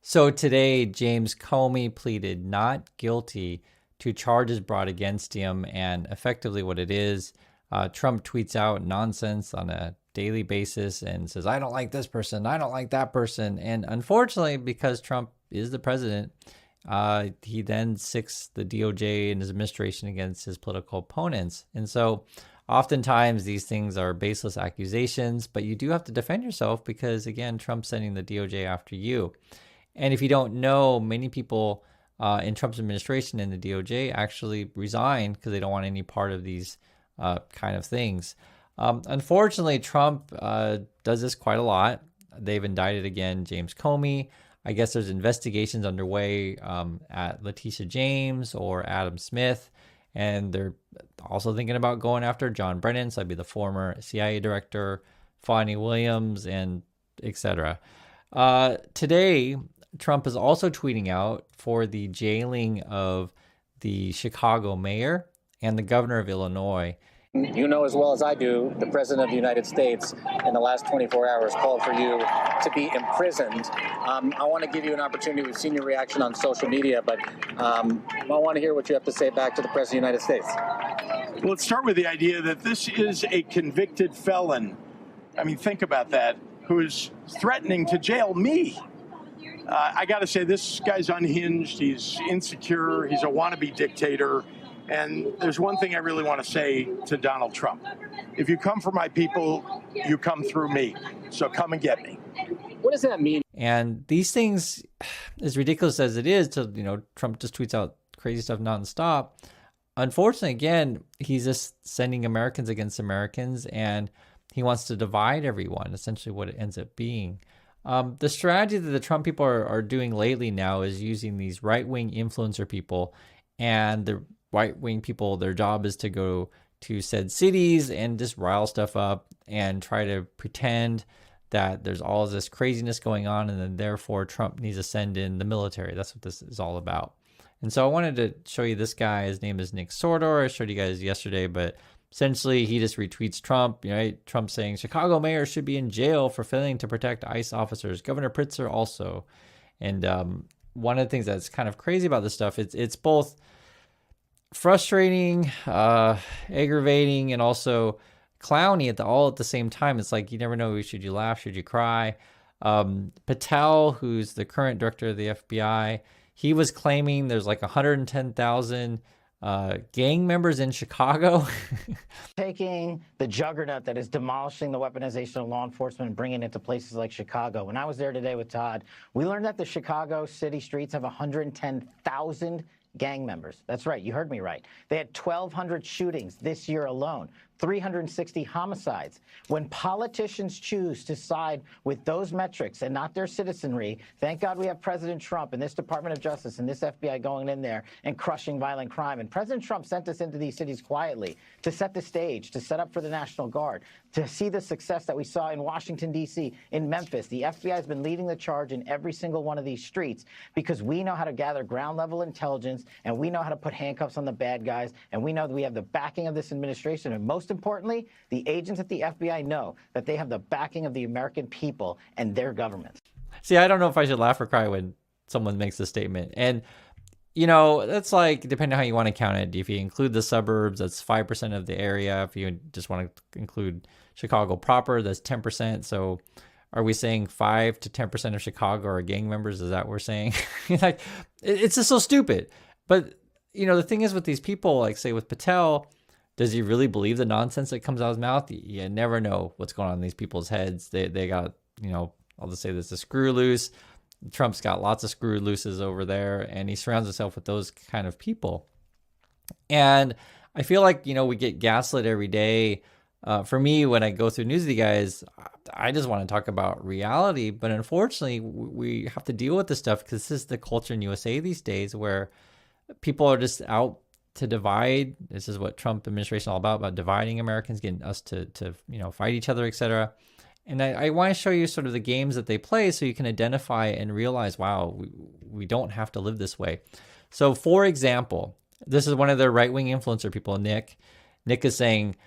So today, James Comey pleaded not guilty to charges brought against him. And effectively, what it is, Trump tweets out nonsense on a daily basis and says, I don't like this person, I don't like that person. And unfortunately, because Trump is the president, he then sicks the DOJ and his administration against his political opponents. And so oftentimes these things are baseless accusations, but you do have to defend yourself because, again, Trump's sending the DOJ after you. And if you don't know, many people in Trump's administration and the DOJ actually resign because they don't want any part of these kind of things. Unfortunately, Trump does this quite a lot. They've indicted again James Comey. I guess there's investigations underway at Letitia James or Adam Smith. And they're also thinking about going after John Brennan, so that'd be the former CIA director, Fani Williams, and etc. Today, Trump is also tweeting out for the jailing of the Chicago mayor and the governor of Illinois. You know as well as I do, the President of the United States in the last 24 hours called for you to be imprisoned. I want to give you an opportunity. We've seen your reaction on social media, but I want to hear what you have to say back to the President of the United States. Well, let's start with the idea that this is a convicted felon. I mean, think about that, who is threatening to jail me. I got to say, this guy's unhinged. He's insecure. He's a wannabe dictator. And there's one thing I really want to say to Donald Trump. If you come for my people, you come through me. So come and get me. What does that mean? And these things, as ridiculous as it is to, Trump just tweets out crazy stuff nonstop. Unfortunately, again, he's just sending Americans against Americans, and he wants to divide everyone, essentially what it ends up being. The strategy that the Trump people are doing lately now is using these right-wing influencer people, and the right-wing people, their job is to go to said cities and just rile stuff up and try to pretend that there's all this craziness going on, and then therefore Trump needs to send in the military. That's what this is all about. And so I wanted to show you this guy. His name is Nick Sordor. I showed you guys yesterday, but essentially he just retweets Trump, right? Trump saying Chicago mayor should be in jail for failing to protect ICE officers. Governor Pritzker also. And one of the things that's kind of crazy about this stuff, it's both frustrating, aggravating, and also clowny all at the same time. It's like you never know, should you laugh, should you cry? Patel, who's the current director of the FBI, he was claiming there's like 110,000 gang members in Chicago. Taking the juggernaut that is demolishing the weaponization of law enforcement and bringing it to places like Chicago. When I was there today with Todd, we learned that the Chicago city streets have 110,000 gang members. That's right. You heard me right. They had 1,200 shootings this year alone, 360 homicides. When politicians choose to side with those metrics and not their citizenry, thank God we have President Trump and this Department of Justice and this FBI going in there and crushing violent crime. And President Trump sent us into these cities quietly to set the stage, to set up for the National Guard, to see the success that we saw in Washington, D.C., in Memphis. The FBI has been leading the charge in every single one of these streets because we know how to gather ground-level intelligence, and we know how to put handcuffs on the bad guys, and we know that we have the backing of this administration. And most importantly, the agents at the FBI know that they have the backing of the American people and their governments. See, I don't know if I should laugh or cry when someone makes this statement. And, that's like, depending on how you want to count it. If you include the suburbs, that's 5% of the area. If you just want to include Chicago proper, that's 10%. So are we saying 5 to 10% of Chicago are gang members? Is that what we're saying? Like, it's just so stupid. But, the thing is with these people, like say with Patel, does he really believe the nonsense that comes out of his mouth? You never know what's going on in these people's heads. They got, I'll just say this, a screw loose. Trump's got lots of screw looses over there, and he surrounds himself with those kind of people. And I feel like, we get gaslit every day. For me, when I go through news with you guys, I just want to talk about reality. But unfortunately, we have to deal with this stuff because this is the culture in USA these days where people are just out to divide. This is what Trump administration is all about dividing Americans, getting us to fight each other, etc. And I want to show you sort of the games that they play so you can identify and realize, wow, we don't have to live this way. So, for example, this is one of their right-wing influencer people, Nick. Nick is saying,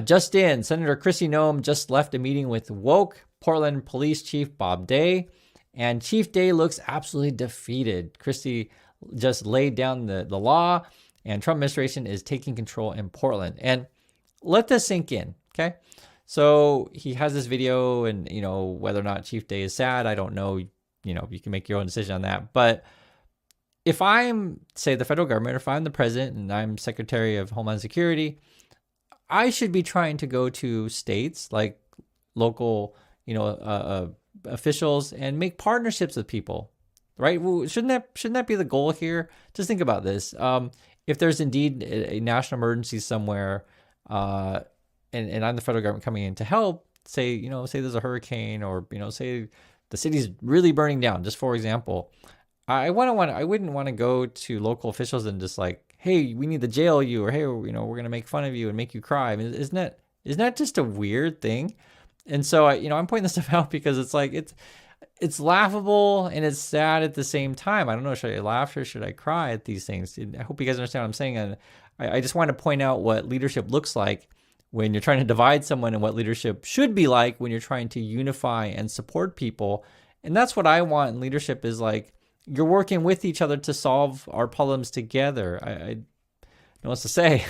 just in, Senator Kristi Noem just left a meeting with woke Portland Police Chief Bob Day, And Chief Day looks absolutely defeated. Christie just laid down the law, and Trump administration is taking control in Portland. And let this sink in, okay? So he has this video, and, you know, whether or not Chief Day is sad, I don't know. You know, you can make your own decision on that. But if I'm, say, the federal government, or if I'm the president and I'm Secretary of Homeland Security, I should be trying to go to states, like local, you know, officials, and make partnerships with people, right? Well, shouldn't that be the goal here? Just think about this. If there's indeed a national emergency somewhere, and I'm the federal government coming in to help, say there's a hurricane, or, you know, say the city's really burning down, just for example, I wouldn't want to go to local officials and just like, hey, we need to jail you, or hey, you know, we're gonna make fun of you and make you cry. I mean, isn't that just a weird thing? And so I'm pointing this stuff out because it's like it's laughable and it's sad at the same time. I don't know, should I laugh or should I cry at these things? I hope you guys understand what I'm saying. And I just want to point out what leadership looks like when you're trying to divide someone, and what leadership should be like when you're trying to unify and support people. And that's what I want in leadership, is like, you're working with each other to solve our problems together. I don't know what to say.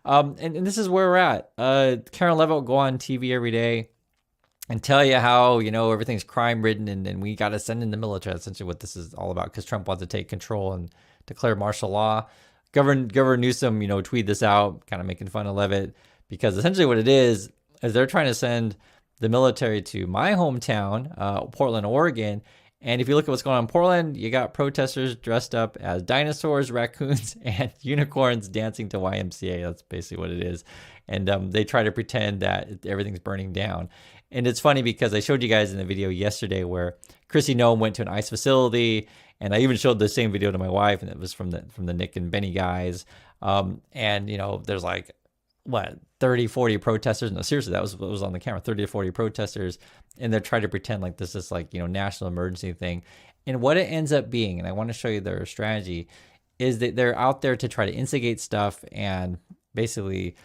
And this is where we're at. Karen Levitt will go on TV every day and tell you how, you know, everything's crime ridden, and we got to send in the military. That's essentially what this is all about, because Trump wants to take control and declare martial law. Governor Newsom, you know, tweeted this out, kind of making fun of Levitt, because essentially what it is they're trying to send the military to my hometown, Portland, Oregon. And if you look at what's going on in Portland, you got protesters dressed up as dinosaurs, raccoons, and unicorns dancing to YMCA. That's basically what it is. And they try to pretend that everything's burning down. And it's funny because I showed you guys in the video yesterday where Chrissy Noem went to an ICE facility, and I even showed the same video to my wife, and it was from the Nick and Benny guys. And, you know, there's like, 30, 40 protesters. No, seriously, that was what was on the camera, 30 to 40 protesters. And they're trying to pretend like this is like, you know, national emergency thing. And what it ends up being, and I want to show you their strategy, is that they're out there to try to instigate stuff and basically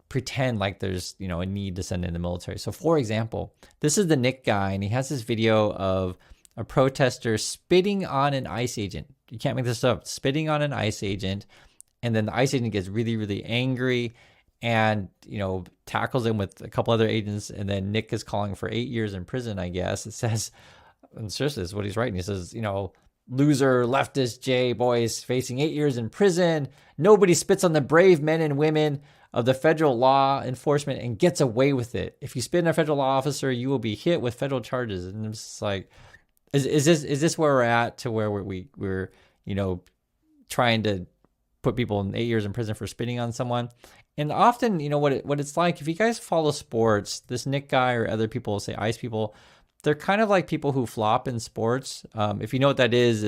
pretend like there's, you know, a need to send in the military. So for example, this is the Nick guy, and he has this video of a protester spitting on an ICE agent. You can't make this up. Spitting on an ICE agent. And then the ICE agent gets really, really angry and, you know, tackles him with a couple other agents. And then Nick is calling for 8 years in prison, I guess. It says, and seriously, this is what he's writing. He says, you know, loser, leftist J boys facing 8 years in prison. Nobody spits on the brave men and women of the federal law enforcement and gets away with it. If you spit on a federal law officer, you will be hit with federal charges. And it's just like, is this where we're at, to where we're you know, trying to put people in 8 years in prison for spitting on someone? And often, you know, what it's like, if you guys follow sports, this Nick guy or other people, say ICE people, they're kind of like people who flop in sports. If you know what that is,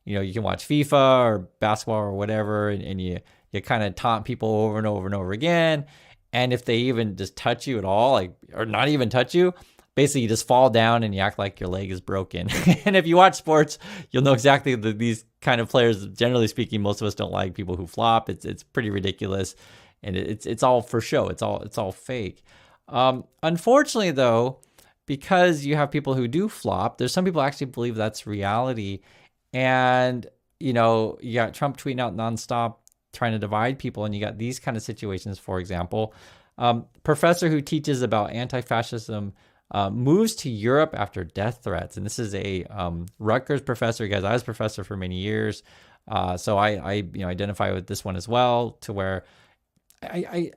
you know, you can watch FIFA or basketball or whatever, and you kind of taunt people over and over and over again. And if they even just touch you at all, like, or not even touch you, basically you just fall down and you act like your leg is broken. And if you watch sports, you'll know exactly these kind of players, generally speaking, most of us don't like people who flop. It's pretty ridiculous. And it's all for show. It's all fake. Unfortunately, though, because you have people who do flop, there's some people actually believe that's reality. And, you know, you got Trump tweeting out nonstop, trying to divide people. And you got these kind of situations, for example. Professor who teaches about anti-fascism moves to Europe after death threats. And this is a Rutgers professor. Guys, I was a professor for many years. So I you know, identify with this one as well, to where I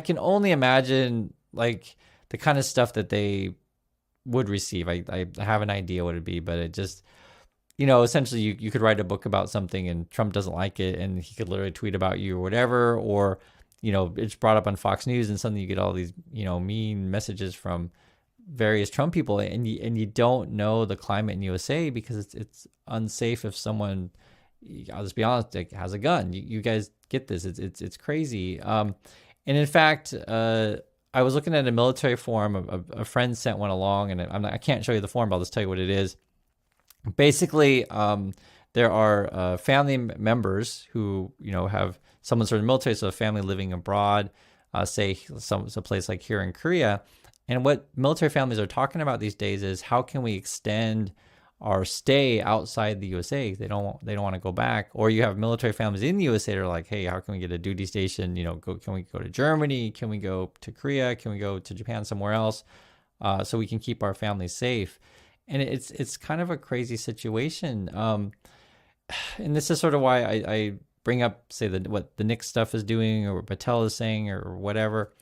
can only imagine like the kind of stuff that they would receive. I have an idea what it'd be, but it just, you know, essentially you could write a book about something and Trump doesn't like it, and he could literally tweet about you or whatever, or, you know, it's brought up on Fox News and suddenly you get all these, you know, mean messages from various Trump people, and you don't know the climate in USA, because it's unsafe if someone, I'll just be honest, like, has a gun. You guys get this. It's crazy. And in fact, I was looking at a military forum. A friend sent one along, and I can't show you the forum, but I'll just tell you what it is. Basically, there are family members who, you know, have someone sort of military, so a family living abroad, say some place like here in Korea, And what military families are talking about these days is how can we extend our stay outside the USA? They don't want to go back. Or you have military families in the USA that are like, hey, how can we get a duty station? Can we go to Germany? Can we go to Korea? Can we go to Japan, somewhere else, so we can keep our families safe? And it's kind of a crazy situation. And this is sort of why I bring up, say, what the Nick stuff is doing, or what Patel is saying, or whatever,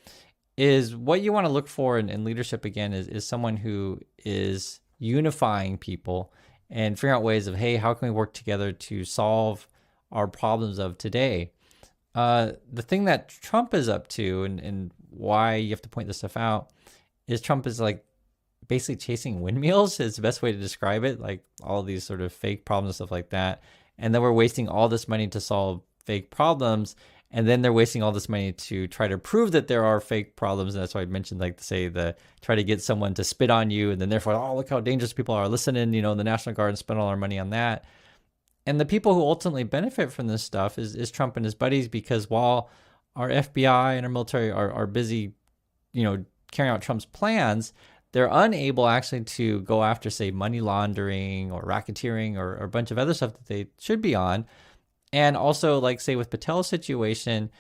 is what you want to look for in leadership, again, is someone who is unifying people and figuring out ways of, hey, how can we work together to solve our problems of today? The thing that Trump is up to, and why you have to point this stuff out, is Trump is like basically chasing windmills is the best way to describe it, like all these sort of fake problems and stuff like that. And then we're wasting all this money to solve fake problems. And then they're wasting all this money to try to prove that there are fake problems. And that's why I mentioned, like, say, try to get someone to spit on you. And then therefore, oh, look how dangerous people are. Listen in, the National Guard, and spend all our money on that. And the people who ultimately benefit from this stuff is Trump and his buddies, because while our FBI and our military are busy, carrying out Trump's plans, they're unable actually to go after, say, money laundering or racketeering or a bunch of other stuff that they should be on. And also, like, say, with Patel's situation,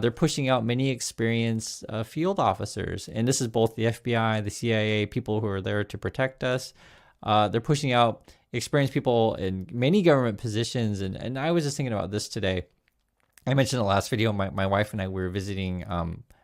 they're pushing out many experienced field officers. And this is both the FBI, the CIA, people who are there to protect us. They're pushing out experienced people in many government positions. And I was just thinking about this today. I mentioned in the last video, my wife and I were visiting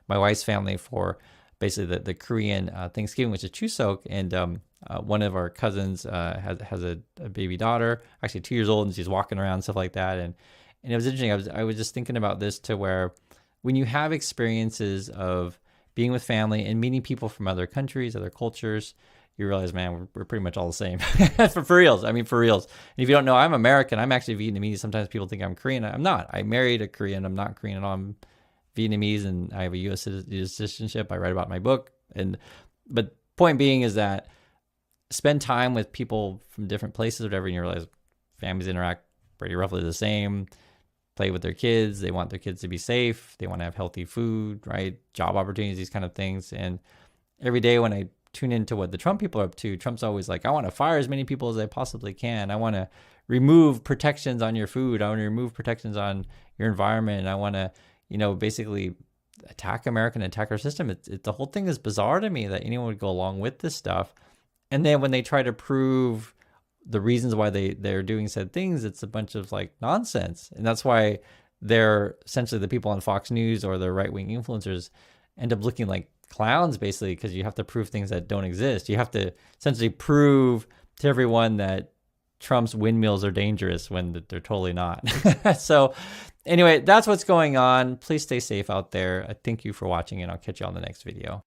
my wife's family for basically the Korean Thanksgiving, which is Chuseok. And one of our cousins has a baby daughter, actually 2 years old, and she's walking around and stuff like that. And it was interesting. I was just thinking about this, to where when you have experiences of being with family and meeting people from other countries, other cultures, you realize, man, we're pretty much all the same. for reals. I mean, for reals. And if you don't know, I'm American. I'm actually Vietnamese. Sometimes people think I'm Korean. I'm not. I married a Korean. I'm not Korean at all. I'm Vietnamese, and I have a U.S. citizenship. I write about in my book. But point being is that spend time with people from different places or whatever, and you realize families interact pretty roughly the same. Play with their kids. They want their kids to be safe. They want to have healthy food, right? Job opportunities, these kind of things. And every day when I tune into what the Trump people are up to, Trump's always like, I want to fire as many people as I possibly can. I want to remove protections on your food. I want to remove protections on your environment. I want to, basically attack America and attack our system. The whole thing is bizarre to me that anyone would go along with this stuff. And then when they try to prove the reasons why they're doing said things, it's a bunch of like nonsense. And that's why they're essentially, the people on Fox News or the right-wing influencers end up looking like clowns, basically, because you have to prove things that don't exist. You have to essentially prove to everyone that Trump's windmills are dangerous when they're totally not. So anyway, that's what's going on. Please stay safe out there. Thank you for watching, and I'll catch you on the next video.